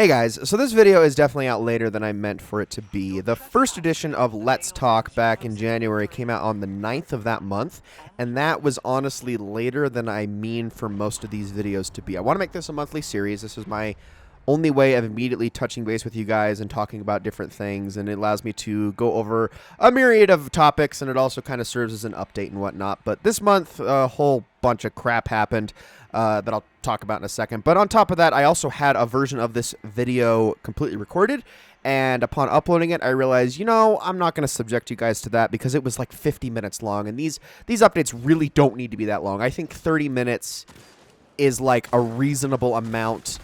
Hey guys, so this video is definitely out later than I meant for it to be. The first edition of Let's Talk back in January came out on the 9th of that month, and that was honestly later than I mean for most of these videos to be. I want to make this a monthly series. This is my only way of immediately touching base with you guys and talking about different things, and it allows me to go over a myriad of topics, and it also kind of serves as an update and whatnot. But this month, a whole bunch of crap happened that I'll talk about in a second. But on top of that, I also had a version of this video completely recorded, and upon uploading it, I realized, you know, I'm not going to subject you guys to that because it was like 50 minutes long, and these updates really don't need to be that long. I think 30 minutes is like a reasonable amount.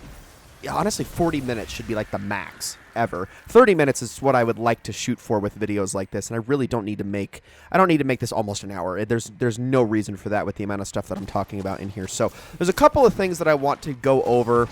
Honestly, 40 minutes should be like the max ever. 30 minutes is what I would like to shoot for with videos like this, and I really don't need to make this almost an hour. There's no reason for that with the amount of stuff that I'm talking about in here. So there's a couple of things that I want to go over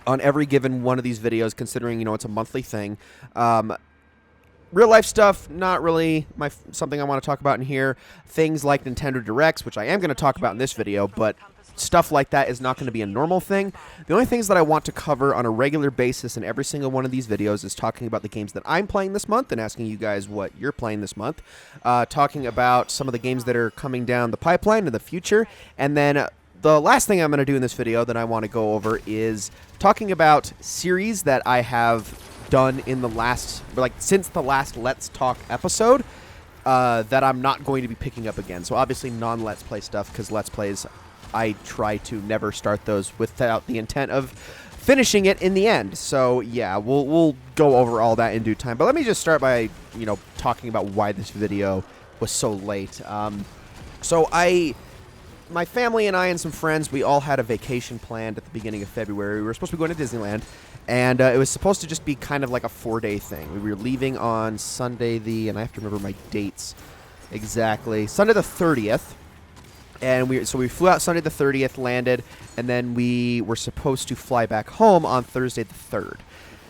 on every given one of these videos, considering, you know, it's a monthly thing. Real life stuff, not really something I want to talk about in here. Things like Nintendo Directs, which I am going to talk about in this video, but stuff like that is not going to be a normal thing. The only things that I want to cover on a regular basis in every single one of these videos is talking about the games that I'm playing this month and asking you guys what you're playing this month. Talking about some of the games that are coming down the pipeline in the future. And then the last thing I'm going to do in this video that I want to go over is talking about series that I have done in the last, since the last Let's Talk episode, that I'm not going to be picking up again. So obviously non-Let's Play stuff, because Let's Plays, I try to never start those without the intent of finishing it in the end. So yeah, we'll go over all that in due time. But let me just start by, you know, talking about why this video was so late. My family and I and some friends, we all had a vacation planned at the beginning of February. We were supposed to be going to Disneyland, and it was supposed to just be kind of like a 4-day thing. We were leaving on Sunday and I have to remember my dates exactly, Sunday the 30th. And we flew out Sunday the 30th, landed, and then we were supposed to fly back home on Thursday the 3rd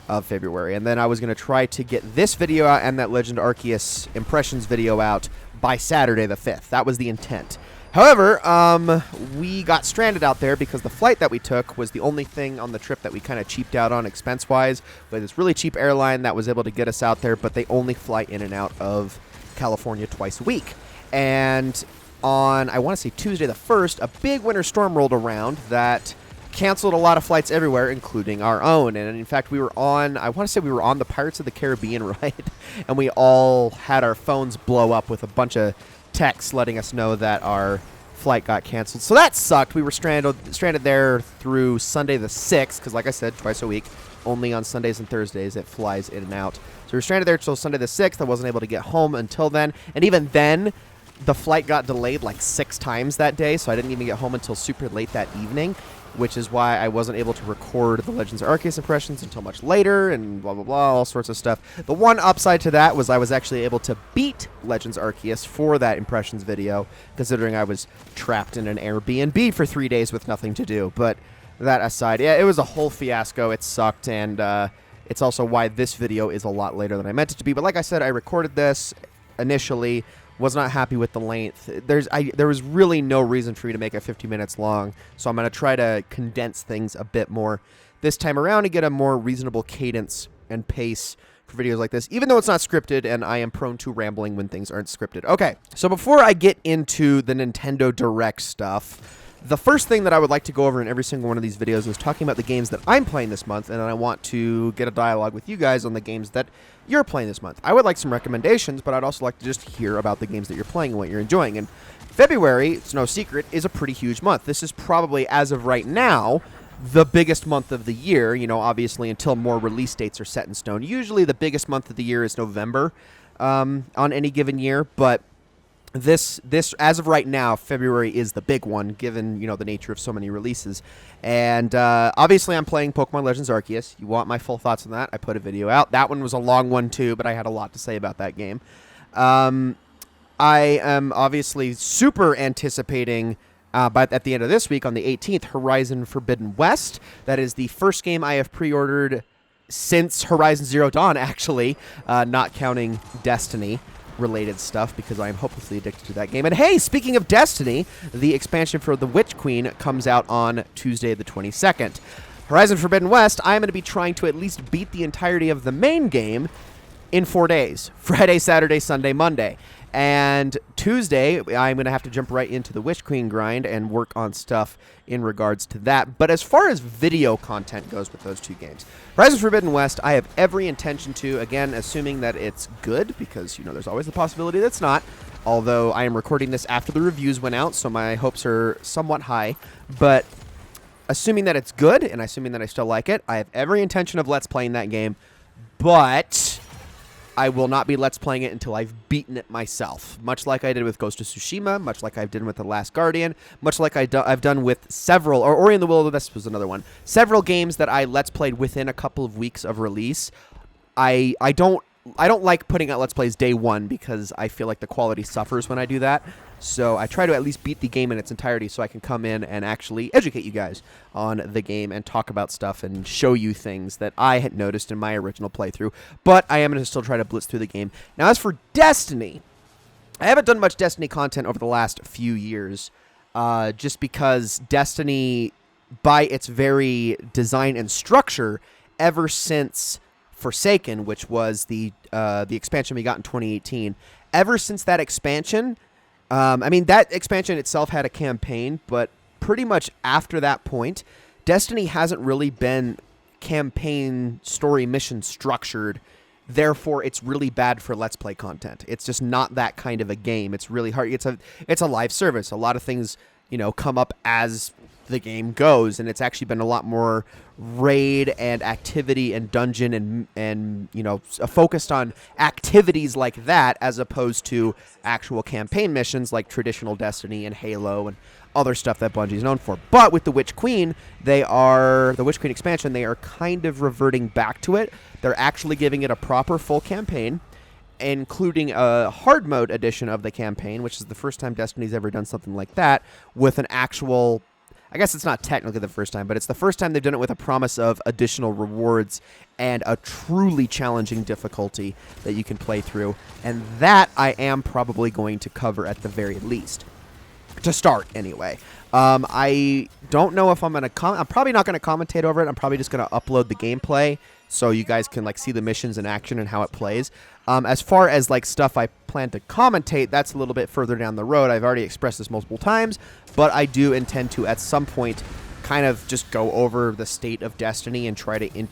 of February. And then I was going to try to get this video out and that Legend Arceus Impressions video out by Saturday the 5th. That was the intent. However, we got stranded out there because the flight that we took was the only thing on the trip that we kind of cheaped out on expense-wise. We had this really cheap airline that was able to get us out there, but they only fly in and out of California twice a week. And on, I want to say Tuesday the 1st, a big winter storm rolled around that canceled a lot of flights everywhere, including our own. And in fact, we were on the Pirates of the Caribbean ride, and we all had our phones blow up with a bunch of texts letting us know that our flight got canceled. So that sucked. We were stranded there through Sunday the 6th, because like I said, twice a week, only on Sundays and Thursdays it flies in and out. So we were stranded there until Sunday the 6th. I wasn't able to get home until then, and even then, the flight got delayed like 6 times that day, so I didn't even get home until super late that evening, which is why I wasn't able to record the Legends Arceus impressions until much later, and blah, blah, blah, all sorts of stuff. The one upside to that was I was actually able to beat Legends Arceus for that impressions video, considering I was trapped in an Airbnb for 3 days with nothing to do. But that aside, yeah, it was a whole fiasco. It sucked, and it's also why this video is a lot later than I meant it to be. But like I said, I recorded this initially, was not happy with the length. There was really no reason for me to make it 50 minutes long, so I'm going to try to condense things a bit more this time around to get a more reasonable cadence and pace for videos like this, even though it's not scripted, and I am prone to rambling when things aren't scripted. Okay, so before I get into the Nintendo Direct stuff, the first thing that I would like to go over in every single one of these videos is talking about the games that I'm playing this month, and I want to get a dialogue with you guys on the games that you're playing this month. I would like some recommendations, but I'd also like to just hear about the games that you're playing and what you're enjoying. And February, it's no secret, is a pretty huge month. This is probably, as of right now, the biggest month of the year, you know, obviously until more release dates are set in stone. Usually the biggest month of the year is November on any given year, but This, as of right now, February is the big one, given, you know, the nature of so many releases. And obviously I'm playing Pokemon Legends Arceus. You want my full thoughts on that? I put a video out. That one was a long one too, but I had a lot to say about that game. I am obviously super anticipating, but at the end of this week, on the 18th, Horizon Forbidden West. That is the first game I have pre-ordered since Horizon Zero Dawn, actually, not counting Destiny related stuff, because I am hopelessly addicted to that game. And hey, speaking of Destiny, the expansion for the Witch Queen comes out on Tuesday the 22nd. Horizon Forbidden West, I'm going to be trying to at least beat the entirety of the main game in 4 days. Friday, Saturday, Sunday, Monday. And Tuesday, I'm going to have to jump right into the Witch Queen grind and work on stuff in regards to that. But as far as video content goes with those 2 games, Horizon Forbidden West, I have every intention to, again, assuming that it's good, because, there's always the possibility that it's not, although I am recording this after the reviews went out, so my hopes are somewhat high. But assuming that it's good, and assuming that I still like it, I have every intention of Let's Playing that game, but I will not be Let's Playing it until I've beaten it myself, much like I did with Ghost of Tsushima, much like I did with The Last Guardian, much like I've done with several, or Ori and the Will of the Wisps was another one, several games that I Let's Played within a couple of weeks of release. I don't like putting out Let's Plays day one because I feel like the quality suffers when I do that. So I try to at least beat the game in its entirety so I can come in and actually educate you guys on the game and talk about stuff and show you things that I had noticed in my original playthrough. But I am going to still try to blitz through the game. Now, as for Destiny, I haven't done much Destiny content over the last few years, just because Destiny, by its very design and structure, ever since Forsaken, which was the expansion we got in 2018, ever since that expansion, that expansion itself had a campaign, but pretty much after that point, Destiny hasn't really been campaign story mission structured. Therefore, it's really bad for Let's Play content. It's just not that kind of a game. It's really hard. It's a live service. A lot of things, come up as the game goes, and it's actually been a lot more raid and activity and dungeon and focused on activities like that as opposed to actual campaign missions like traditional Destiny and Halo and other stuff that Bungie's known for. But with the Witch Queen, the Witch Queen expansion, they are kind of reverting back to it. They're actually giving it a proper full campaign, including a hard mode edition of the campaign, which is the first time Destiny's ever done something like that, with an actual, I guess it's not technically the first time, but it's the first time they've done it with a promise of additional rewards and a truly challenging difficulty that you can play through. And that I am probably going to cover at the very least. To start, anyway. I don't know if I'm going to I'm probably not going to commentate over it. I'm probably just going to upload the gameplay so you guys can see the missions in action and how it plays. As far as stuff I plan to commentate, that's a little bit further down the road. I've already expressed this multiple times, but I do intend to at some point kind of just go over the state of Destiny and try to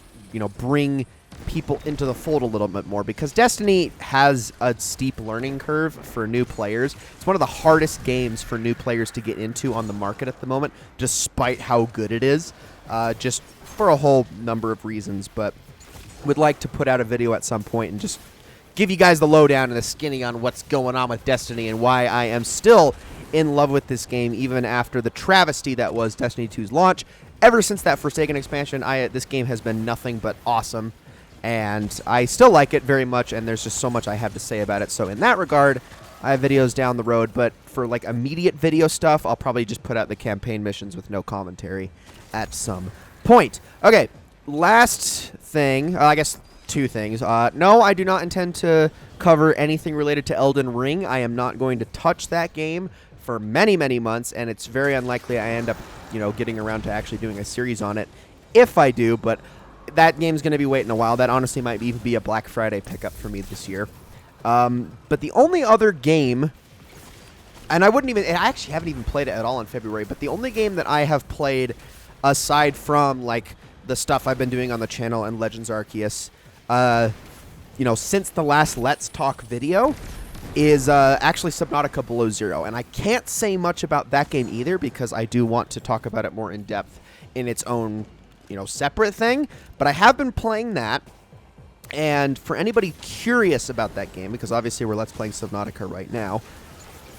bring people into the fold a little bit more, because Destiny has a steep learning curve for new players. It's one of the hardest games for new players to get into on the market at the moment, despite how good it is, just for a whole number of reasons. But would like to put out a video at some point and just give you guys the lowdown and the skinny on what's going on with Destiny and why I am still in love with this game even after the travesty that was Destiny 2's launch. Ever since that Forsaken expansion, this game has been nothing but awesome, and I still like it very much, and there's just so much I have to say about it. So in that regard, I have videos down the road, but for immediate video stuff, I'll probably just put out the campaign missions with no commentary at some point. Okay, last thing, I guess 2 things. No, I do not intend to cover anything related to Elden Ring. I am not going to touch that game for many, many months, and it's very unlikely I end up, getting around to actually doing a series on it if I do, but that game's going to be waiting a while. That honestly might even be a Black Friday pickup for me this year. But the only other game, and I actually haven't even played it at all in February, but the only game that I have played aside from the stuff I've been doing on the channel and Legends Arceus, since the last Let's Talk video, is actually Subnautica Below Zero. And I can't say much about that game either because I do want to talk about it more in depth in its own, separate thing. But I have been playing that. And for anybody curious about that game, because obviously we're Let's Playing Subnautica right now,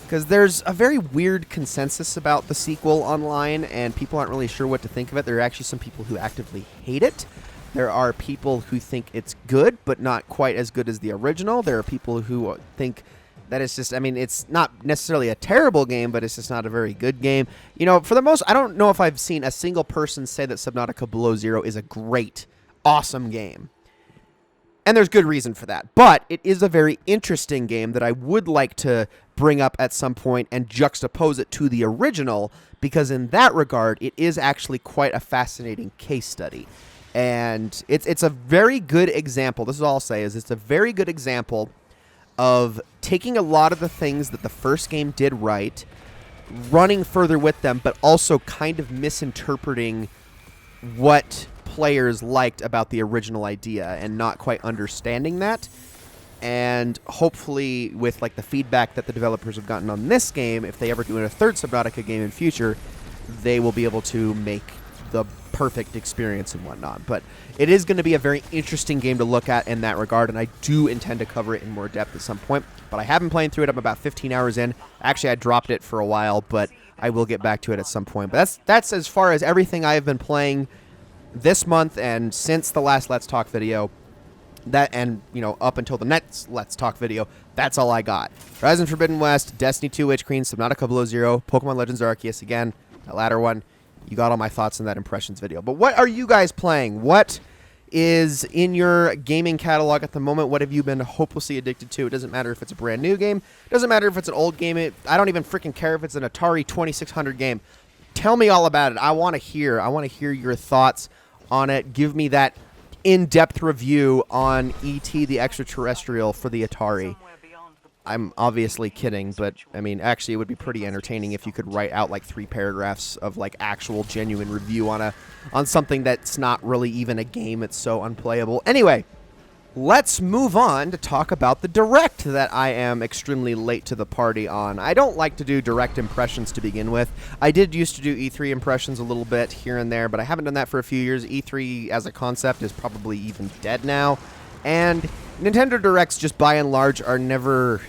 because there's a very weird consensus about the sequel online, and people aren't really sure what to think of it. There are actually some people who actively hate it. There are people who think it's good, but not quite as good as the original. There are people who think that it's just, it's not necessarily a terrible game, but it's just not a very good game. For the most, I don't know if I've seen a single person say that Subnautica Below Zero is a great, awesome game. And there's good reason for that. But it is a very interesting game that I would like to bring up at some point and juxtapose it to the original, because in that regard, it is actually quite a fascinating case study. And it's a very good example. This is all I'll say, is it's a very good example of taking a lot of the things that the first game did right, running further with them, but also kind of misinterpreting what players liked about the original idea and not quite understanding that. And hopefully with like the feedback that the developers have gotten on this game, if they ever do a third Subnautica game in future, they will be able to make the perfect experience and whatnot. But it is going to be a very interesting game to look at in that regard, and I do intend to cover it in more depth at some point. But I have been playing through it. I'm about 15 hours in. Actually, I dropped it for a while, but I will get back to it at some point. But that's as far as everything I have been playing this month and since the last Let's Talk video. That, and, you know, up until the next Let's Talk video, that's all I got. Horizon Forbidden West, Destiny 2 Witch Queen, Subnautica Below Zero, Pokemon Legends Arceus, again, that latter one. You got all my thoughts in that impressions video. But what are you guys playing? What is in your gaming catalog at the moment? What have you been hopelessly addicted to? It doesn't matter if it's a brand new game. It doesn't matter if it's an old game. I don't even freaking care if it's an Atari 2600 game. Tell me all about it. I want to hear your thoughts on it. Give me that in-depth review on E.T. the Extraterrestrial for the Atari. I'm obviously kidding, but, I mean, actually, it would be pretty entertaining if you could write out, like, 3 paragraphs of, like, actual, genuine review on something that's not really even a game. It's so unplayable. Anyway, let's move on to talk about the Direct that I am extremely late to the party on. I don't like to do Direct impressions to begin with. I did used to do E3 impressions a little bit here and there, but I haven't done that for a few years. E3 as a concept is probably even dead now. And Nintendo Directs, just by and large, are never,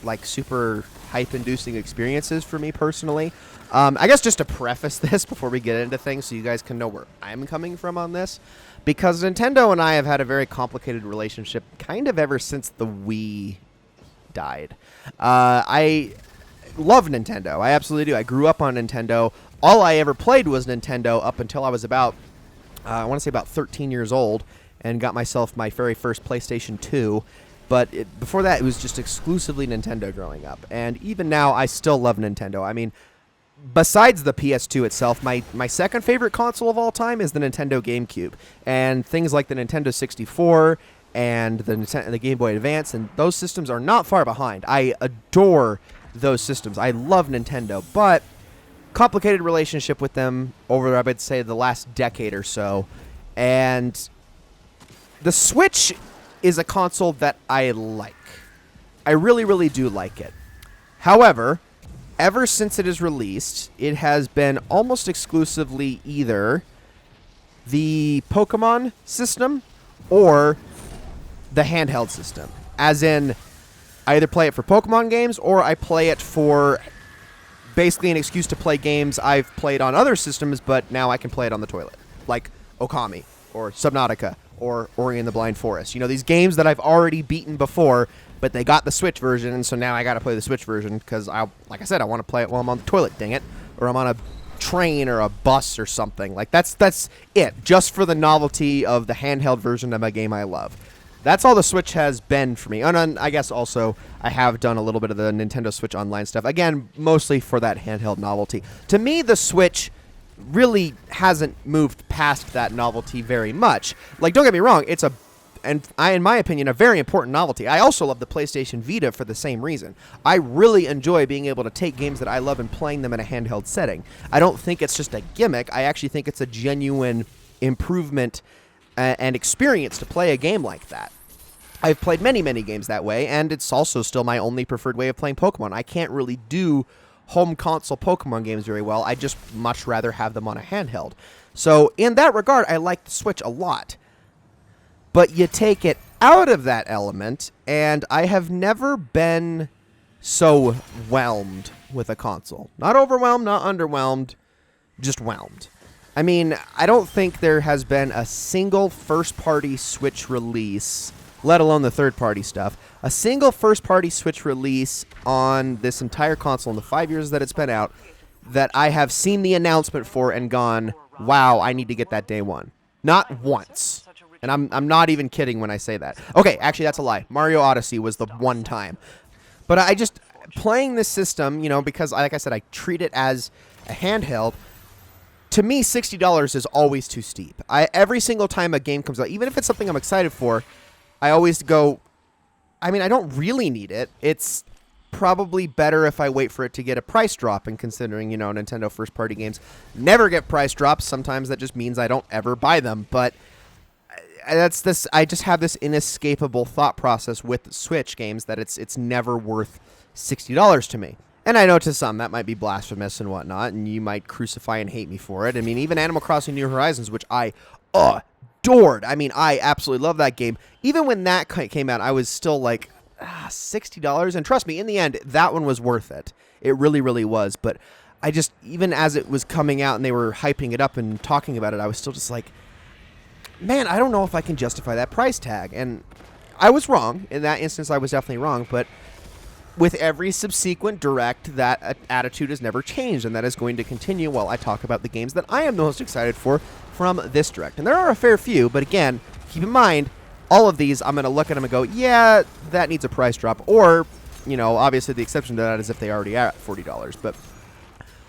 like, super hype-inducing experiences for me personally. I guess just to preface this before we get into things so you guys can know where I'm coming from on this, because Nintendo and I have had a very complicated relationship kind of ever since the Wii died. I love Nintendo. I absolutely do. I grew up on Nintendo. All I ever played was Nintendo up until I was about, I want to say about 13 years old, and got myself my very first PlayStation 2. But before that, it was just exclusively Nintendo growing up. And even now, I still love Nintendo. I mean, besides the PS2 itself, my second favorite console of all time is the Nintendo GameCube. And things like the Nintendo 64 and the Game Boy Advance, and those systems are not far behind. I adore those systems. I love Nintendo, but complicated relationship with them over, I would say, the last decade or so. And the Switch is a console that I like. I really, really do like it. However, ever since it is released, it has been almost exclusively either the Pokemon system or the handheld system. As in, I either play it for Pokemon games or I play it for basically an excuse to play games I've played on other systems, but now I can play it on the toilet. Like Okami or Subnautica or Ori and the Blind Forest. You know, these games that I've already beaten before, but they got the Switch version, and so now I got to play the Switch version because, like I said, I want to play it while I'm on the toilet, dang it. Or I'm on a train or a bus or something. Like, that's it. Just for the novelty of the handheld version of a game I love. That's all the Switch has been for me. And I guess also I have done a little bit of the Nintendo Switch Online stuff. Again, mostly for that handheld novelty. To me, the Switch really hasn't moved past that novelty very much. Like, don't get me wrong, it's in my opinion, a very important novelty. I also love the PlayStation Vita for the same reason. I really enjoy being able to take games that I love and playing them in a handheld setting. I don't think it's just a gimmick. I actually think it's a genuine improvement and experience to play a game like that. I've played many, many games that way, and it's also still my only preferred way of playing Pokemon. I can't really do home console Pokemon games very well. I just much rather have them on a handheld. So in that regard, I like the Switch a lot. But you take it out of that element, and I have never been so whelmed with a console. Not overwhelmed, not underwhelmed, just whelmed. I mean, I don't think there has been a single first-party Switch release, let alone the third-party stuff, a single first-party Switch release on this entire console in the 5 years that it's been out that I have seen the announcement for and gone, wow, I need to get that day one. Not once. And I'm not even kidding when I say that. Okay, actually, that's a lie. Mario Odyssey was the one time. But I just, playing this system, because, like I said, I treat it as a handheld. To me, $60 is always too steep. Every single time a game comes out, even if it's something I'm excited for, I always go, I don't really need it. It's probably better if I wait for it to get a price drop, and considering, Nintendo first-party games never get price drops, sometimes that just means I don't ever buy them. But I just have this inescapable thought process with Switch games that it's never worth $60 to me. And I know to some that might be blasphemous and whatnot, and you might crucify and hate me for it. Even Animal Crossing New Horizons, which I adored. I absolutely love that game. Even when that came out, I was still like, $60? And trust me, in the end, that one was worth it. It really, really was. But I just, even as it was coming out and they were hyping it up and talking about it, I was still just like, man, I don't know if I can justify that price tag. And I was wrong. In that instance, I was definitely wrong. But with every subsequent Direct, that attitude has never changed, and that is going to continue while I talk about the games that I am the most excited for from this Direct. And there are a fair few, but again, keep in mind, all of these, I'm going to look at them and go, yeah, that needs a price drop. Or, obviously the exception to that is if they already are at $40. But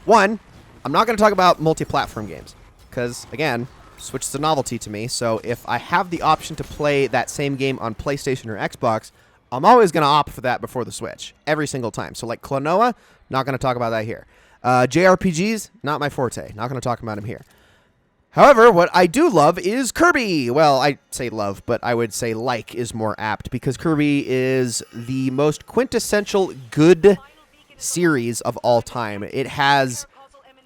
one, I'm not going to talk about multi-platform games because, again, Switch is a novelty to me. So if I have the option to play that same game on PlayStation or Xbox, I'm always going to opt for that before the Switch, every single time. So like Klonoa, not going to talk about that here. JRPGs, not my forte. Not going to talk about them here. However, what I do love is Kirby. Well, I say love, but I would say like is more apt, because Kirby is the most quintessential good series of all time. It has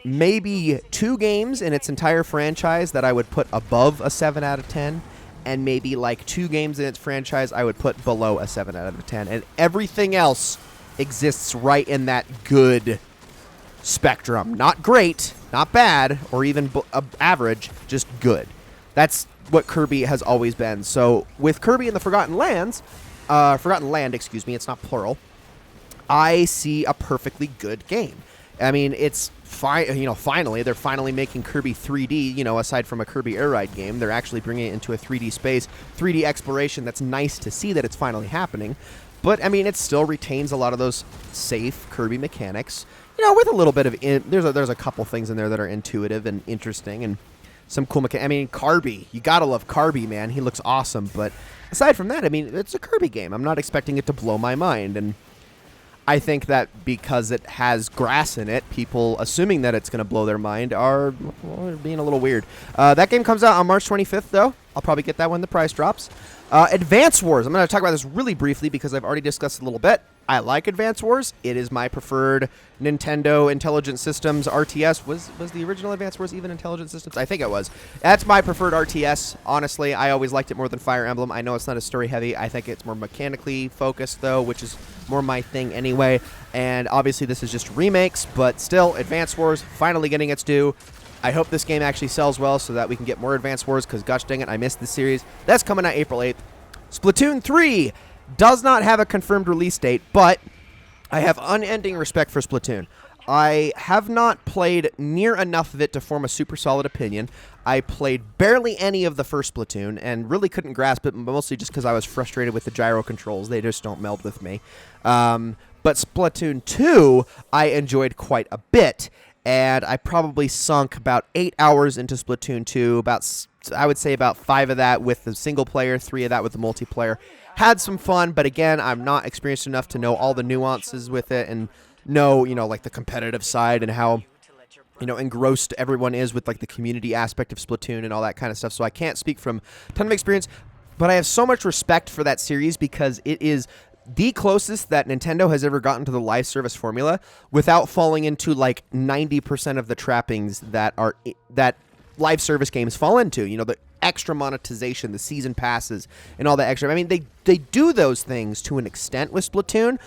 maybe 2 games in its entire franchise that I would put above a 7 out of 10. And maybe like 2 games in its franchise I would put below a 7 out of 10. And everything else exists right in that good spectrum. Not great, not bad, or even average, just good. That's what Kirby has always been. So with Kirby and the Forgotten Land, it's not plural, I see a perfectly good game. It's finally, they're finally making Kirby 3D, aside from a Kirby Air Ride game. They're actually bringing it into a 3D space, 3D exploration. That's nice to see that it's finally happening. But, it still retains a lot of those safe Kirby mechanics, with a little bit of, there's a couple things in there that are intuitive and interesting, and some cool mechanics. Kirby, you gotta love Kirby, man. He looks awesome. But aside from that, it's a Kirby game. I'm not expecting it to blow my mind, and I think that because it has grass in it, people assuming that it's going to blow their mind are being a little weird. That game comes out on March 25th, though. I'll probably get that when the price drops. Advance Wars. I'm going to talk about this really briefly because I've already discussed it a little bit. I like Advance Wars. It is my preferred Nintendo Intelligent Systems RTS. Was the original Advance Wars even Intelligent Systems? I think it was. That's my preferred RTS. Honestly, I always liked it more than Fire Emblem. I know it's not as story heavy. I think it's more mechanically focused, though, which is more my thing anyway. And obviously this is just remakes, but still, Advance Wars finally getting its due. I hope this game actually sells well so that we can get more Advance Wars, because gosh dang it, I missed this series. That's coming out April 8th. Splatoon 3 does not have a confirmed release date, but I have unending respect for Splatoon. I have not played near enough of it to form a super solid opinion. I played barely any of the first Splatoon and really couldn't grasp it, mostly just because I was frustrated with the gyro controls. They just don't meld with me. But Splatoon 2, I enjoyed quite a bit, and I probably sunk about 8 hours into Splatoon 2, I would say about 5 of that with the single player, 3 of that with the multiplayer. Had some fun, but again, I'm not experienced enough to know all the nuances with it and know, like the competitive side and how, engrossed everyone is with like the community aspect of Splatoon and all that kind of stuff. So I can't speak from a ton of experience, but I have so much respect for that series because it is the closest that Nintendo has ever gotten to the live service formula without falling into like 90% of the trappings that live service games fall into. The extra monetization, the season passes, and all that extra. They do those things to an extent with Splatoon,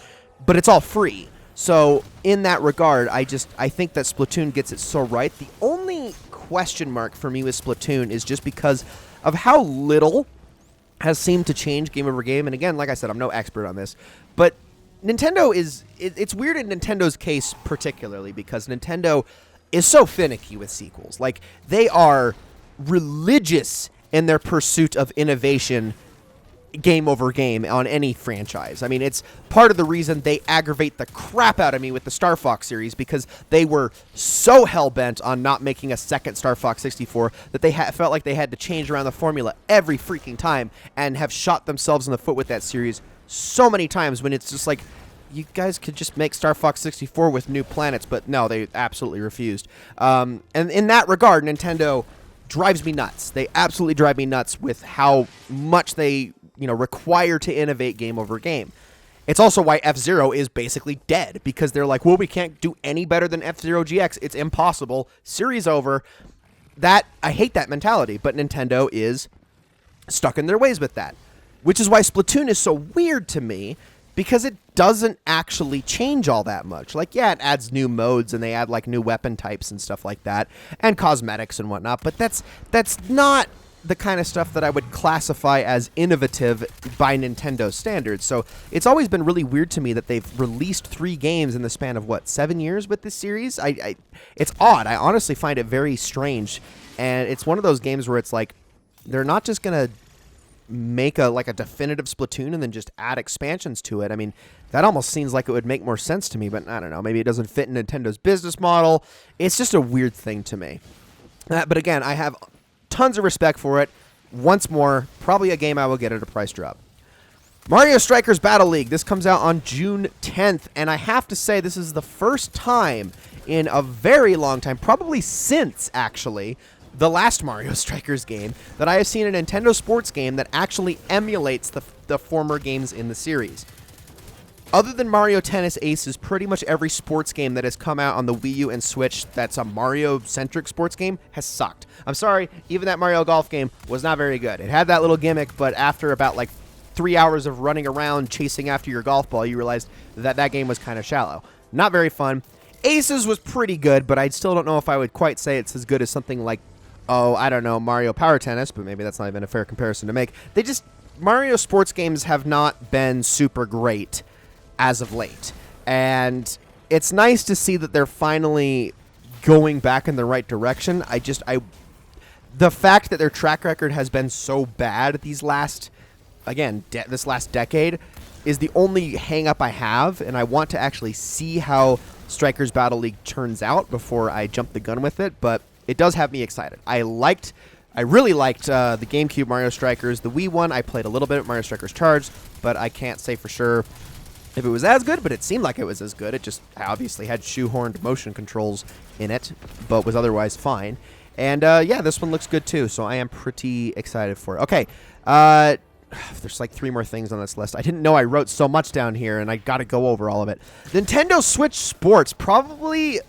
but it's all free. So in that regard, I think that Splatoon gets it so right. The only question mark for me with Splatoon is just because of how little has seemed to change game over game. And again, like I said, I'm no expert on this, but Nintendo it's weird in Nintendo's case particularly because Nintendo is so finicky with sequels. Like, they are religious in their pursuit of innovation game over game on any franchise. I mean, it's part of the reason they aggravate the crap out of me with the Star Fox series, because they were so hell-bent on not making a second Star Fox 64 that they felt like they had to change around the formula every freaking time, and have shot themselves in the foot with that series so many times, when it's just like, you guys could just make Star Fox 64 with new planets. But no, they absolutely refused. And in that regard, Nintendo drives me nuts. They absolutely drive me nuts with how much they require to innovate game over game. It's also why F-Zero is basically dead, because they're like, well, we can't do any better than F-Zero GX. It's impossible. Series over. I hate that mentality, but Nintendo is stuck in their ways with that. Which is why Splatoon is so weird to me, because it doesn't actually change all that much. Like, yeah, it adds new modes, and they add, like, new weapon types and stuff like that, and cosmetics and whatnot, but that's not the kind of stuff that I would classify as innovative by Nintendo standards. So it's always been really weird to me that they've released 3 games in the span of, 7 years with this series? It's odd. I honestly find it very strange. And it's one of those games where it's like, they're not just going to make a definitive Splatoon and then just add expansions to it. I mean, that almost seems like it would make more sense to me, but I don't know. Maybe it doesn't fit in Nintendo's business model. It's just a weird thing to me. But again, I have tons of respect for it. Once more, probably a game I will get at a price drop. Mario Strikers Battle League. This comes out on June 10th, and I have to say this is the first time in a very long time, probably since, actually, the last Mario Strikers game, that I have seen a Nintendo sports game that actually emulates the former games in the series. Other than Mario Tennis Aces, pretty much every sports game that has come out on the Wii U and Switch that's a Mario-centric sports game has sucked. I'm sorry, even that Mario Golf game was not very good. It had that little gimmick, but after about 3 hours of running around chasing after your golf ball, you realized that game was kind of shallow. Not very fun. Aces was pretty good, but I still don't know if I would quite say it's as good as something like, I don't know, Mario Power Tennis, but maybe that's not even a fair comparison to make. Mario sports games have not been super great as of late. And it's nice to see that they're finally going back in the right direction. The fact that their track record has been so bad this last decade is the only hang-up I have, and I want to actually see how Strikers Battle League turns out before I jump the gun with it, but it does have me excited. I really liked the GameCube Mario Strikers. The Wii one, I played a little bit of Mario Strikers Charged, but I can't say for sure if it was as good, but it seemed like it was as good. It just obviously had shoehorned motion controls in it, but was otherwise fine. And yeah, this one looks good too, so I am pretty excited for it. Okay, there's 3 more things on this list. I didn't know I wrote so much down here, and I got to go over all of it. Nintendo Switch Sports, probably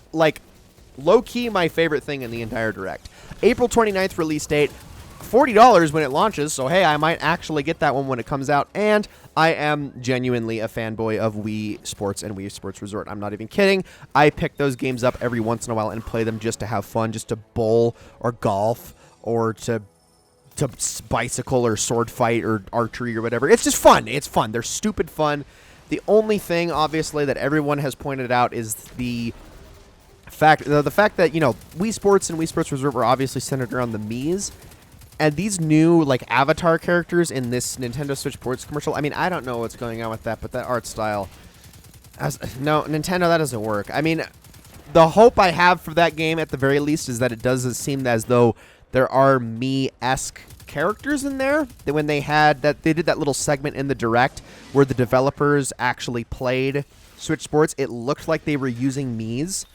low-key my favorite thing in the entire Direct. April 29th release date, $40 when it launches, so hey, I might actually get that one when it comes out, and I am genuinely a fanboy of Wii Sports and Wii Sports Resort. I'm not even kidding. I pick those games up every once in a while and play them just to have fun, just to bowl or golf or to bicycle or sword fight or archery or whatever. It's just fun. It's fun. They're stupid fun. The only thing, obviously, that everyone has pointed out is the fact that, Wii Sports and Wii Sports Resort were obviously centered around the Miis. And these new, avatar characters in this Nintendo Switch Sports commercial, I mean, I don't know what's going on with that, but that art style... No, Nintendo, that doesn't work. I mean, the hope I have for that game, at the very least, is that it doesn't seem as though there are Mii-esque characters in there. That when they did that little segment in the Direct where the developers actually played Switch Sports, it looked like they were using Miis.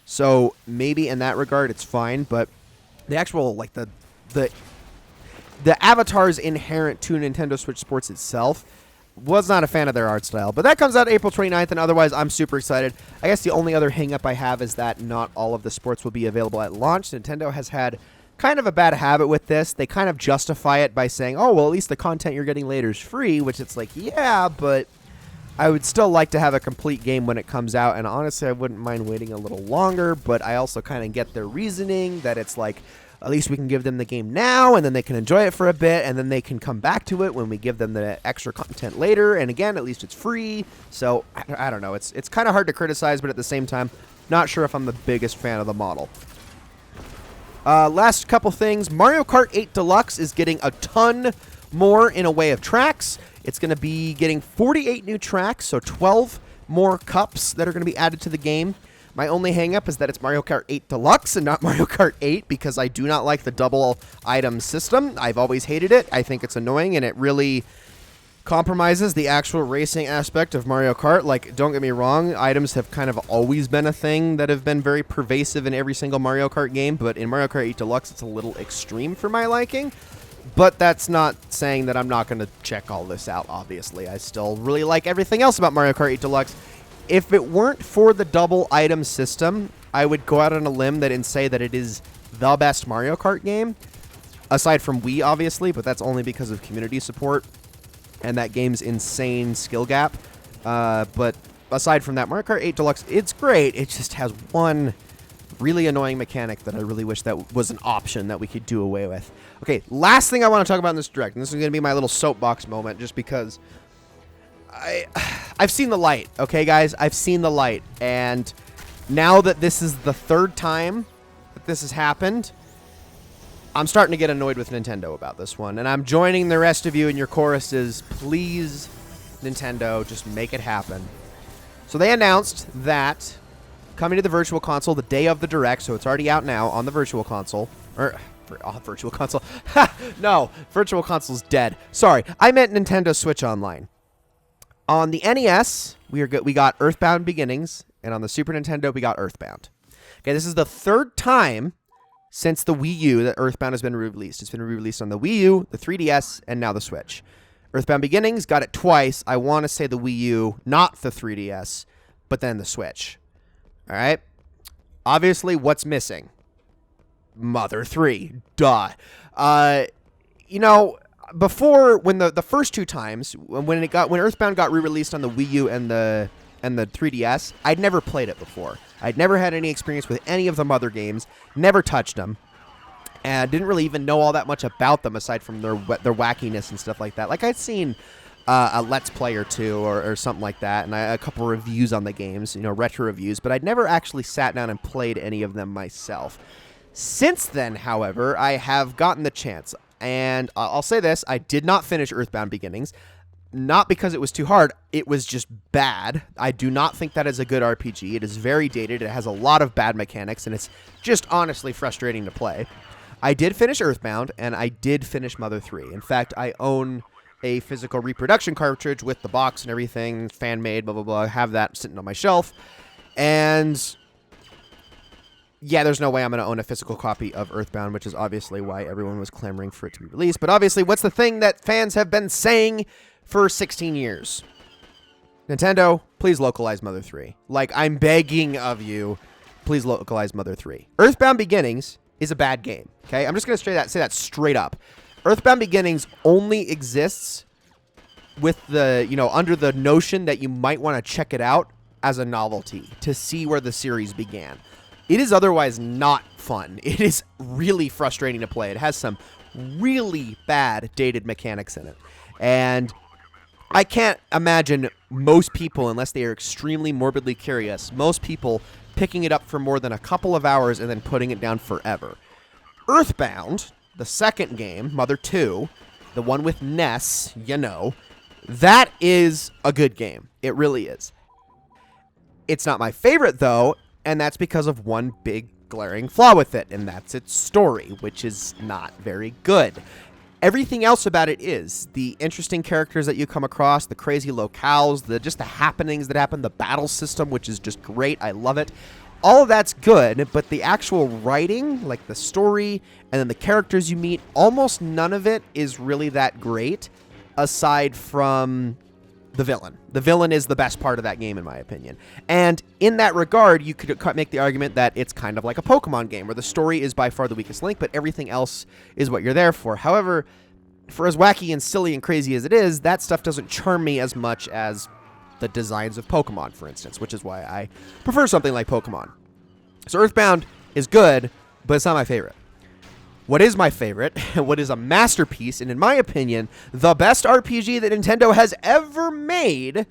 So maybe in that regard, it's fine, but the actual, the avatars inherent to Nintendo Switch Sports itself, was not a fan of their art style. But that comes out April 29th, and otherwise I'm super excited. I guess the only other hang-up I have is that not all of the sports will be available at launch. Nintendo has had kind of a bad habit with this. They kind of justify it by saying, oh, well, at least the content you're getting later is free, which it's like, yeah, but I would still like to have a complete game when it comes out, and honestly, I wouldn't mind waiting a little longer, but I also kind of get their reasoning that it's like, at least we can give them the game now, and then they can enjoy it for a bit, and then they can come back to it when we give them the extra content later. And again, at least it's free. So, I don't know. It's kind of hard to criticize, but at the same time, not sure if I'm the biggest fan of the model. Last couple things. Mario Kart 8 Deluxe is getting a ton more in a way of tracks. It's going to be getting 48 new tracks, so 12 more cups that are going to be added to the game. My only hang-up is that it's Mario Kart 8 Deluxe and not Mario Kart 8 because I do not like the double item system. I've always hated it. I think it's annoying, and it really compromises the actual racing aspect of Mario Kart. Like, don't get me wrong, items have kind of always been a thing that have been very pervasive in every single Mario Kart game, but in Mario Kart 8 Deluxe, it's a little extreme for my liking. But that's not saying that I'm not going to check all this out, obviously. I still really like everything else about Mario Kart 8 Deluxe. If it weren't for the double item system, I would go out on a limb and say that it is the best Mario Kart game, aside from Wii, obviously, but that's only because of community support and that game's insane skill gap. But aside from that, Mario Kart 8 Deluxe, it's great. It just has one really annoying mechanic that I really wish that was an option that we could do away with. Okay, last thing I want to talk about in this direct, and this is going to be my little soapbox moment, just because I've seen the light, okay, guys? I've seen the light, and now that this is the third time that this has happened, I'm starting to get annoyed with Nintendo about this one, and I'm joining the rest of you in your choruses. Please, Nintendo, just make it happen. So they announced that coming to the Virtual Console the day of the Direct, so it's already out now on the Virtual Console. Virtual Console. No, Virtual Console's dead. Sorry, I meant Nintendo Switch Online. On the NES, we got Earthbound Beginnings, and on the Super Nintendo, we got Earthbound. Okay, this is the third time since the Wii U that Earthbound has been re-released. It's been re-released on the Wii U, the 3DS, and now the Switch. Earthbound Beginnings got it twice. I want to say the Wii U, not the 3DS, but then the Switch. All right? Obviously, what's missing? Mother 3. Duh. You know, before, when the first two times, when Earthbound got re-released on the Wii U and the 3DS, I'd never played it before. I'd never had any experience with any of the Mother games, never touched them, and didn't really even know all that much about them aside from their wackiness and stuff like that. Like, I'd seen a Let's Play or two or something like that, and a couple reviews on the games, you know, retro reviews, but I'd never actually sat down and played any of them myself. Since then, however, I have gotten the chance, and I'll say this, I did not finish Earthbound Beginnings, not because it was too hard, it was just bad. I do not think that is a good RPG. It is very dated, it has a lot of bad mechanics, and it's just honestly frustrating to play. I did finish Earthbound, and I did finish Mother 3. In fact, I own a physical reproduction cartridge with the box and everything, fan-made, blah, blah, blah. I have that sitting on my shelf, and yeah, there's no way I'm going to own a physical copy of Earthbound, which is obviously why everyone was clamoring for it to be released. But obviously, what's the thing that fans have been saying for 16 years? Nintendo, please localize Mother 3. Like, I'm begging of you, please localize Mother 3. Earthbound Beginnings is a bad game, okay? I'm just going to say that straight up. Earthbound Beginnings only exists with the, you know, under the notion that you might want to check it out as a novelty to see where the series began. It is otherwise not fun. It is really frustrating to play. It has some really bad dated mechanics in it. And I can't imagine most people, unless they are extremely morbidly curious, most people picking it up for more than a couple of hours and then putting it down forever. Earthbound, the second game, Mother 2, the one with Ness, you know, that is a good game. It really is. It's not my favorite, though, and that's because of one big glaring flaw with it, and that's its story, which is not very good. Everything else about it is the interesting characters that you come across, the crazy locales, just the happenings that happen, the battle system, which is just great. I love it. All of that's good, but the actual writing, like the story, and then the characters you meet, almost none of it is really that great, aside from the villain. The villain is the best part of that game, in my opinion. And in that regard, you could make the argument that it's kind of like a Pokemon game, where the story is by far the weakest link, but everything else is what you're there for. However, for as wacky and silly and crazy as it is, that stuff doesn't charm me as much as the designs of Pokemon, for instance, which is why I prefer something like Pokemon. So Earthbound is good, but it's not my favorite. What is my favorite, what is a masterpiece, and in my opinion, the best RPG that Nintendo has ever made,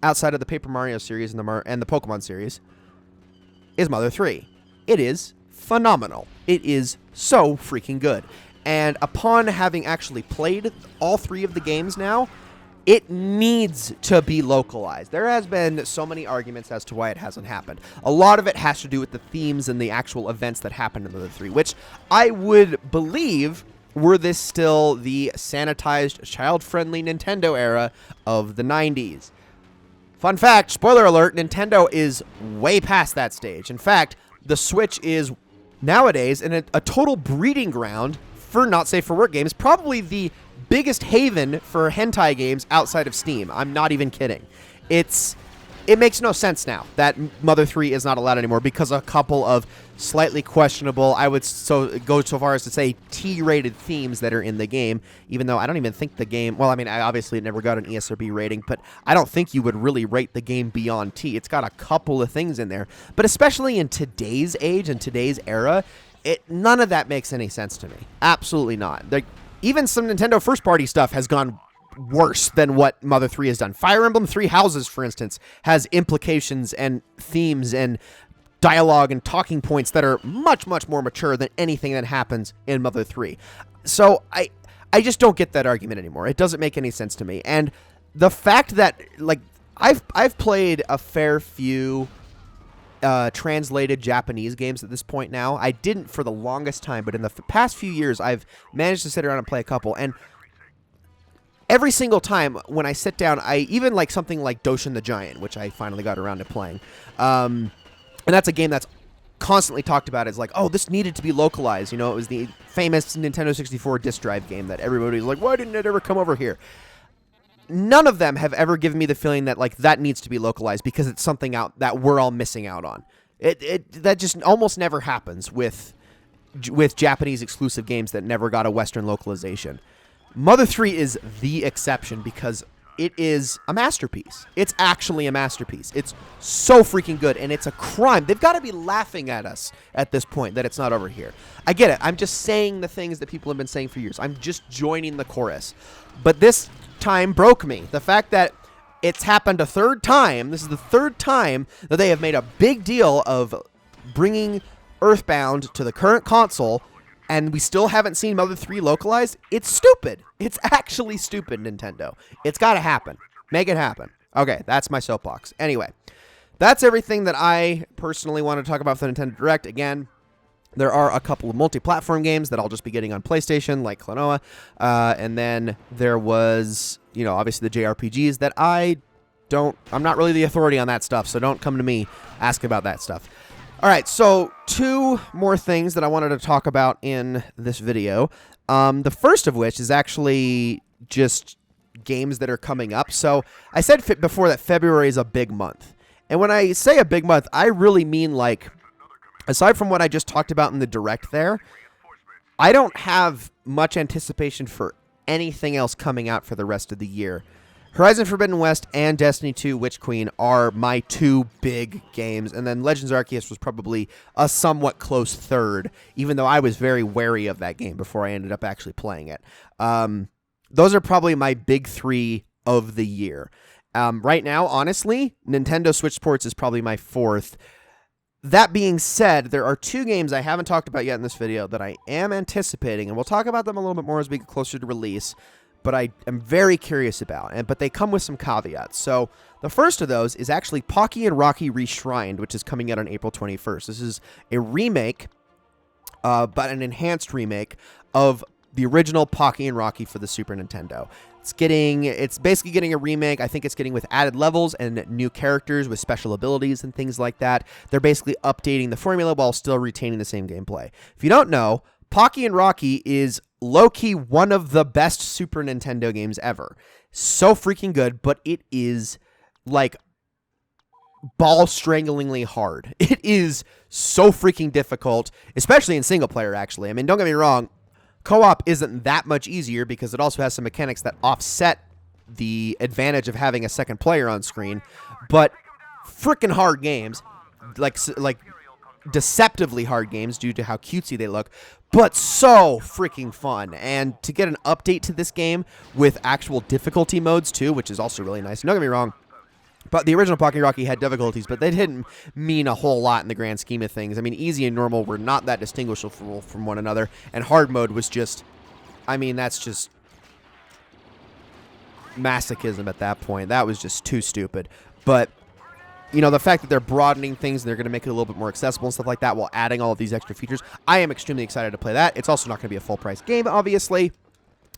outside of the Paper Mario series and the Pokemon series, is Mother 3. It is phenomenal. It is so freaking good. And upon having actually played all 3 of the games now, it needs to be localized. There has been so many arguments as to why it hasn't happened. A lot of it has to do with the themes and the actual events that happened in the 3, which I would believe were this still the sanitized, child-friendly Nintendo era of the 90s. Fun fact, spoiler alert, Nintendo is way past that stage. In fact, the Switch is nowadays in a total breeding ground for not safe for work games, probably the biggest haven for hentai games outside of Steam. I'm not even kidding. It makes no sense now that Mother 3 is not allowed anymore because a couple of slightly questionable, I would go so far as to say T-rated themes that are in the game, even though I don't even think the game, well, I mean, obviously it never got an ESRB rating, but I don't think you would really rate the game beyond T. It's got a couple of things in there, but especially in today's age and today's era, none of that makes any sense to me. Absolutely not. Even some Nintendo first-party stuff has gone worse than what Mother 3 has done. Fire Emblem Three Houses, for instance, has implications and themes and dialogue and talking points that are much, much more mature than anything that happens in Mother 3. So I just don't get that argument anymore. It doesn't make any sense to me. And the fact that, like, I've played a fair few translated Japanese games at this point now. I didn't for the longest time, but in the past few years, I've managed to sit around and play a couple. And every single time when I sit down, I even like something like Doshin the Giant, which I finally got around to playing. And that's a game that's constantly talked about as like, oh, this needed to be localized. You know, it was the famous Nintendo 64 disc drive game that everybody was like, why didn't it ever come over here? None of them have ever given me the feeling that like that needs to be localized because it's something out that we're all missing out on. That just almost never happens with Japanese exclusive games that never got a Western localization. Mother 3 is the exception because it is a masterpiece. It's actually a masterpiece. It's so freaking good, and it's a crime. They've got to be laughing at us at this point that it's not over here. I get it. I'm just saying the things that people have been saying for years. I'm just joining the chorus. But this time broke me. The fact that it's happened a third time, this is the third time that they have made a big deal of bringing Earthbound to the current console, and we still haven't seen Mother 3 localized. It's stupid. It's actually stupid, Nintendo. It's got to happen. Make it happen. Okay, that's my soapbox. Anyway, that's everything that I personally want to talk about for the Nintendo Direct. Again, there are a couple of multi-platform games that I'll just be getting on PlayStation, like Klonoa. And then there was, you know, obviously the JRPGs that I'm not really the authority on that stuff, so don't come to me asking about that stuff. All right, so 2 more things that I wanted to talk about in this video. The first of which is actually just games that are coming up. So I said before that February is a big month. And when I say a big month, I really mean like, aside from what I just talked about in the Direct there, I don't have much anticipation for anything else coming out for the rest of the year. Horizon Forbidden West and Destiny 2 Witch Queen are my 2 big games, and then Legends Arceus was probably a somewhat close third, even though I was very wary of that game before I ended up actually playing it. Those are probably my big 3 of the year. Right now, honestly, Nintendo Switch Sports is probably my 4th. That being said, there are 2 games I haven't talked about yet in this video that I am anticipating, and we'll talk about them a little bit more as we get closer to release, but I am very curious about, but they come with some caveats. So the first of those is actually Pocky and Rocky Reshrined, which is coming out on April 21st. This is a remake, but an enhanced remake of the original Pocky and Rocky for the Super Nintendo. It's basically getting a remake. I think it's getting with added levels and new characters with special abilities and things like that. They're basically updating the formula while still retaining the same gameplay. If you don't know, Pocky and Rocky is low-key one of the best Super Nintendo games ever. So freaking good, but it is like ball-stranglingly hard. It is so freaking difficult, especially in single player, actually. I mean, don't get me wrong, co-op isn't that much easier because it also has some mechanics that offset the advantage of having a second player on screen, but freaking hard games, like deceptively hard games due to how cutesy they look, but so freaking fun. And to get an update to this game with actual difficulty modes too, which is also really nice. Don't get me wrong, But the original Pocket Rocky had difficulties, but they didn't mean a whole lot in the grand scheme of things. I mean, easy and normal were not that distinguishable from one another, and hard mode was just, I mean, that's just masochism at that point. That was just too stupid. But, you know, the fact that they're broadening things and they're going to make it a little bit more accessible and stuff like that while adding all of these extra features, I am extremely excited to play that. It's also not going to be a full-price game, obviously.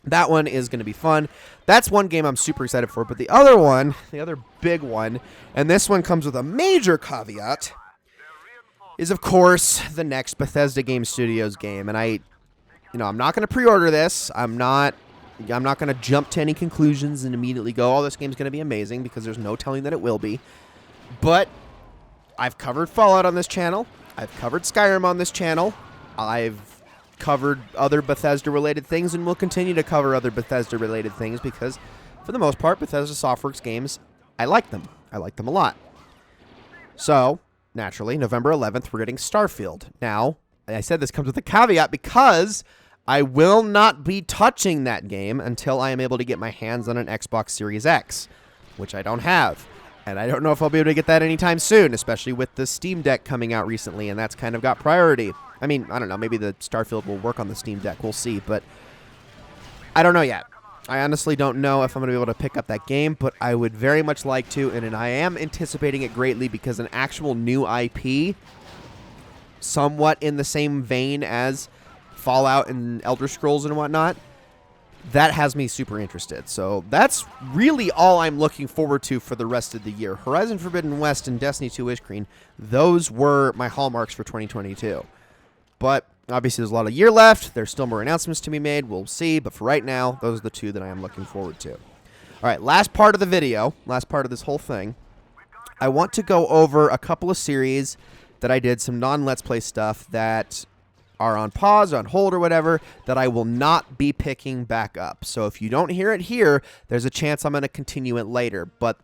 That one is going to be fun. That's one game I'm super excited for. But the other one, the other big one, and this one comes with a major caveat, is, of course, the next Bethesda Game Studios game. And I'm not going to pre-order this. I'm not going to jump to any conclusions and immediately go, oh, this game's going to be amazing, because there's no telling that it will be. But I've covered Fallout on this channel. I've covered Skyrim on this channel. I've covered other Bethesda-related things and will continue to cover other Bethesda-related things because, for the most part, Bethesda Softworks games, I like them. I like them a lot. So, naturally, November 11th, we're getting Starfield. Now, I said this comes with a caveat because I will not be touching that game until I am able to get my hands on an Xbox Series X, which I don't have. And I don't know if I'll be able to get that anytime soon, especially with the Steam Deck coming out recently, and that's kind of got priority. I mean, I don't know, maybe the Starfield will work on the Steam Deck, we'll see, but I don't know yet. I honestly don't know if I'm going to be able to pick up that game, but I would very much like to, and I am anticipating it greatly because an actual new IP, somewhat in the same vein as Fallout and Elder Scrolls and whatnot, that has me super interested. So that's really all I'm looking forward to for the rest of the year. Horizon Forbidden West and Destiny 2 Ishgreen, those were my hallmarks for 2022. But obviously there's a lot of year left. There's still more announcements to be made. We'll see. But for right now, those are the two that I am looking forward to. All right, last part of the video, last part of this whole thing, I want to go over a couple of series that I did, some non-Let's Play stuff that are on pause, on hold, or whatever, that I will not be picking back up. So if you don't hear it here, there's a chance I'm going to continue it later. But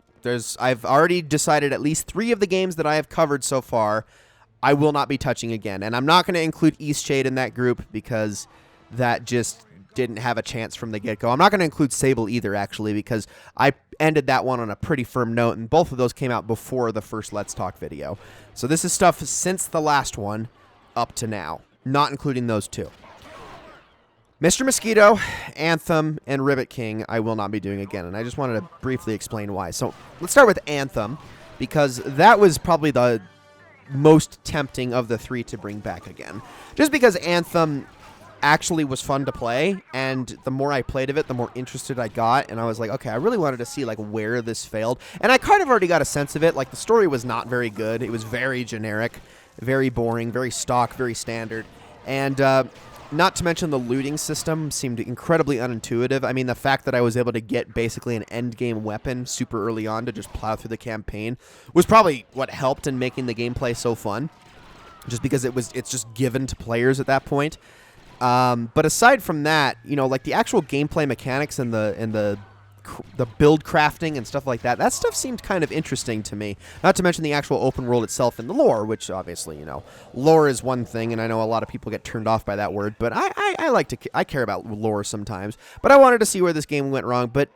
I've already decided at least 3 of the games that I have covered so far I will not be touching again. And I'm not going to include Eastshade in that group because that just didn't have a chance from the get-go. I'm not going to include Sable either, actually, because I ended that one on a pretty firm note, and both of those came out before the first Let's Talk video. So this is stuff since the last one up to now, not including those 2. Mr. Mosquito, Anthem, and Ribbit King I will not be doing again, and I just wanted to briefly explain why. So let's start with Anthem, because that was probably the most tempting of the 3 to bring back again. Just because Anthem actually was fun to play, and the more I played of it, the more interested I got, and I was like, okay, I really wanted to see like where this failed, and I kind of already got a sense of it. Like, the story was not very good. It was very generic, very boring, very stock, very standard, and not to mention the looting system seemed incredibly unintuitive. I mean, the fact that I was able to get basically an endgame weapon super early on to just plow through the campaign was probably what helped in making the gameplay so fun, just because it's just given to players at that point. But aside from that, you know, like the actual gameplay mechanics and the build crafting and stuff like that, that stuff seemed kind of interesting to me. Not to mention the actual open world itself and the lore, which obviously, you know, lore is one thing, and I know a lot of people get turned off by that word, but I care about lore sometimes. But I wanted to see where this game went wrong. But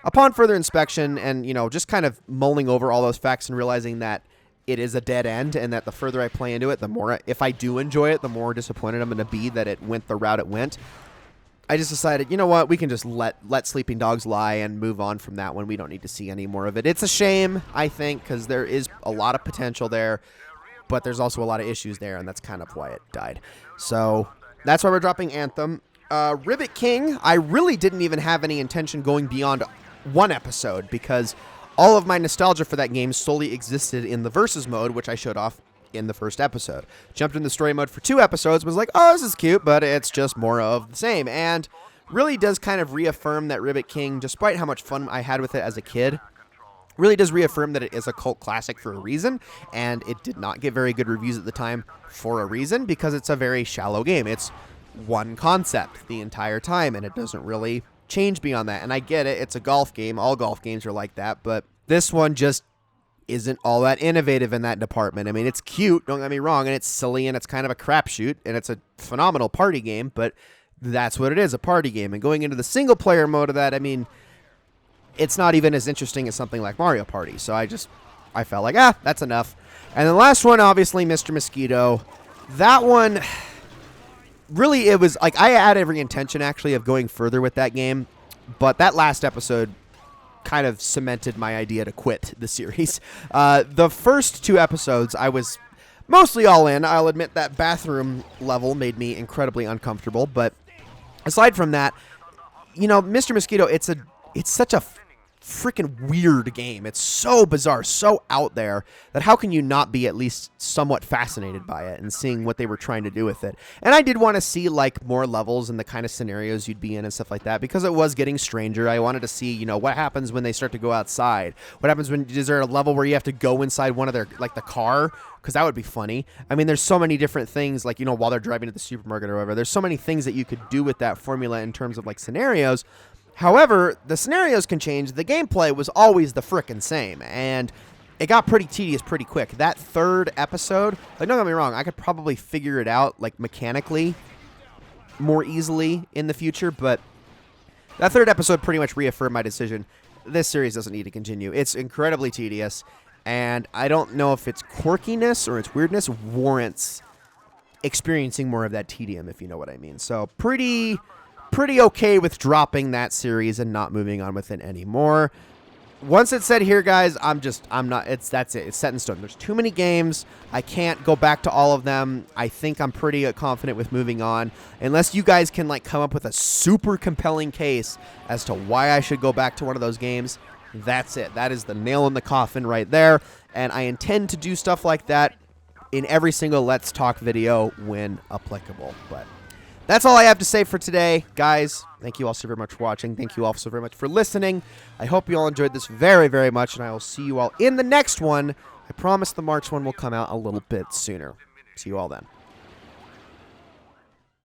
upon further inspection and, you know, just kind of mulling over all those facts and realizing that it is a dead end, and that the further I play into it, the more, if I do enjoy it, the more disappointed I'm going to be that it went the route it went. I just decided, you know what, we can just let Sleeping Dogs lie and move on from that one. We don't need to see any more of it. It's a shame, I think, because there is a lot of potential there, but there's also a lot of issues there, and that's kind of why it died. So that's why we're dropping Anthem. Ribbit King, I really didn't even have any intention going beyond 1 episode, because all of my nostalgia for that game solely existed in the Versus mode, which I showed off in the first episode. Jumped in the story mode for 2 episodes, was like, oh, this is cute, but it's just more of the same, and really does kind of reaffirm that Ribbit King, despite how much fun I had with it as a kid, really does reaffirm that it is a cult classic for a reason, and it did not get very good reviews at the time for a reason, because it's a very shallow game. It's one concept the entire time, and it doesn't really change beyond that. And I get it, it's a golf game, all golf games are like that, but this one just isn't all that innovative in that department. I mean, it's cute, don't get me wrong, and it's silly, and it's kind of a crapshoot, and it's a phenomenal party game, but that's what it is, a party game. And going into the single-player mode of that, I mean, it's not even as interesting as something like Mario Party. So I felt like, that's enough. And the last one, obviously, Mr. Mosquito. That one, really, it was like I had every intention, actually, of going further with that game. But that last episode kind of cemented my idea to quit the series. The first 2 episodes, I was mostly all in. I'll admit that bathroom level made me incredibly uncomfortable. But aside from that, Mr. Mosquito, it's such a freaking weird game. It's so bizarre, so out there, that how can you not be at least somewhat fascinated by it and seeing what they were trying to do with it. And I did want to see like more levels and the kind of scenarios you'd be in and stuff like that, because it was getting stranger. I wanted to see, what happens when they start to go outside. What happens is there a level where you have to go inside one of their, like, the car? Because that would be funny. I mean, there's so many different things, like, while they're driving to the supermarket or whatever, there's so many things that you could do with that formula in terms of like scenarios. However, the scenarios can change. The gameplay was always the frickin' same, and it got pretty tedious pretty quick. That 3rd episode, like, don't get me wrong, I could probably figure it out, like, mechanically more easily in the future, but that 3rd episode pretty much reaffirmed my decision. This series doesn't need to continue. It's incredibly tedious, and I don't know if its quirkiness or its weirdness warrants experiencing more of that tedium, if you know what I mean. So, pretty okay with dropping that series and not moving on with it anymore. Once it's said here, guys, that's it. It's set in stone. There's too many games. I can't go back to all of them. I think I'm pretty confident with moving on. Unless you guys can, like, come up with a super compelling case as to why I should go back to one of those games, that's it. That is the nail in the coffin right there. And I intend to do stuff like that in every single Let's Talk video when applicable. But that's all I have to say for today, guys. Thank you all so very much for watching. Thank you all so very much for listening. I hope you all enjoyed this very, very much, and I will see you all in the next one. I promise the March one will come out a little bit sooner. See you all then.